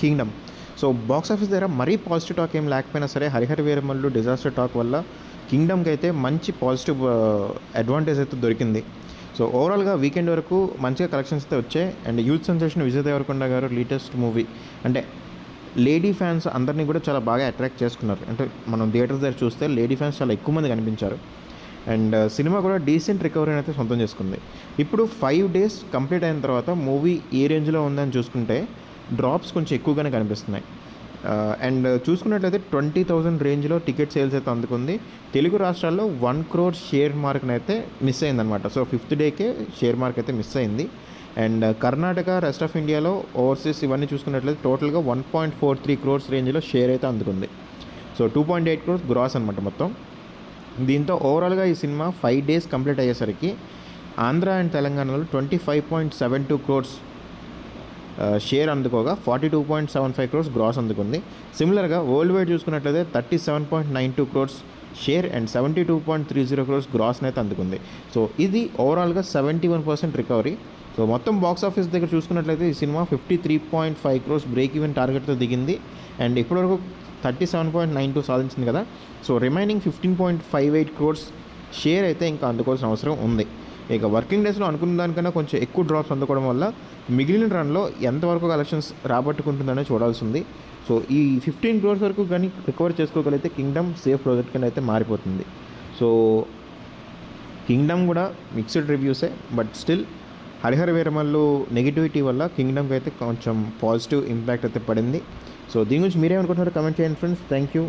Kingdom. So box office దగ్గర మరీ positive talk ఏం లేకపోయినా సరే హరిహర వీరమల్లు డిజాస్టర్ టాక్ వల్ల కింగ్డమ్కి అయితే మంచి పాజిటివ్ అడ్వాంటేజ్ అయితే దొరికింది. సో ఓవరాల్గా వీకెండ్ వరకు మంచిగా కలెక్షన్స్ అయితే వచ్చాయి. And youth sensation Vijay Deverakonda గారు లేటెస్ట్ మూవీ అంటే లేడీ ఫ్యాన్స్ అందరినీ కూడా చాలా బాగా అట్రాక్ట్ చేసుకున్నారు. అంటే మనం థియేటర్స్ దగ్గర చూస్తే లేడీ ఫ్యాన్స్ చాలా ఎక్కువ మంది కనిపించారు. అండ్ సినిమా కూడా డీసెంట్ రికవరీ అయితే సొంతం చేసుకుంది. ఇప్పుడు 5 days కంప్లీట్ అయిన తర్వాత మూవీ ఏ రేంజ్లో ఉందని చూసుకుంటే డ్రాప్స్ కొంచెం ఎక్కువగానే కనిపిస్తున్నాయి. అండ్ చూసుకున్నట్లయితే 20,000 రేంజ్లో టికెట్ సేల్స్ అయితే అందుకుంది. తెలుగు రాష్ట్రాల్లో 1 crore షేర్ మార్క్ని అయితే మిస్ అయిందనమాట. So 5th decay share mark అయితే మిస్ అయింది. అండ్ కర్ణాటక, రెస్ట్ ఆఫ్ ఇండియాలో ఓవర్సీస్ ఇవన్నీ చూసుకున్నట్లయితే టోటల్గా 1.43 crores రేంజ్లో షేర్ అయితే అందుకుంది. సో 2.8 crores గ్రాస్ అనమాట మొత్తం. దీంతో ఓవరాల్గా ఈ సినిమా 5 days కంప్లీట్ అయ్యేసరికి ఆంధ్ర అండ్ తెలంగాణలో 25.72 crores షేర్ అందుకోగా 42.75 crores గ్రాస్ అందుకుంది. సిమిలర్గా వరల్డ్ వైడ్ చూసుకున్నట్లయితే 37.92 crores షేర్ అండ్ 72.30 crores గ్రాస్ని అయితే అందుకుంది. సో ఇది ఓవరాల్గా 71% రికవరీ. సో మొత్తం బాక్స్ ఆఫీస్ దగ్గర చూసుకున్నట్లయితే ఈ సినిమా 53.5 crores బ్రేక్ ఈవెన్ టార్గెట్తో దిగింది. అండ్ ఇప్పటివరకు 37.92 సాధించింది కదా. సో రిమైనింగ్ 15.58 crores షేర్ అయితే ఇంకా అందుకోవాల్సిన అవసరం ఉంది. ఇక వర్కింగ్ డేస్లో అనుకున్న దానికన్నా కొంచెం ఎక్కువ డ్రాప్స్ అందుకోవడం వల్ల మిగిలిన రన్లో ఎంతవరకు కలెక్షన్స్ రాబట్టుకుంటుందనే చూడాల్సి ఉంది. సో ఈ 15 crores వరకు కానీ రికవర్ చేసుకోగలిగితే కింగ్డమ్ సేఫ్ ప్రాజెక్ట్ కింద అయితే మారిపోతుంది. సో కింగ్డమ్ కూడా మిక్స్డ్ రివ్యూసే, but still Harihara Veeramallu negativity వల్ల కింగ్డమ్కి అయితే కొంచెం పాజిటివ్ ఇంపాక్ట్ అయితే పడింది. సో దీని గురించి మీరేమనుకుంటున్నారో కమెంట్ చేయండి ఫ్రెండ్స్. Thank you.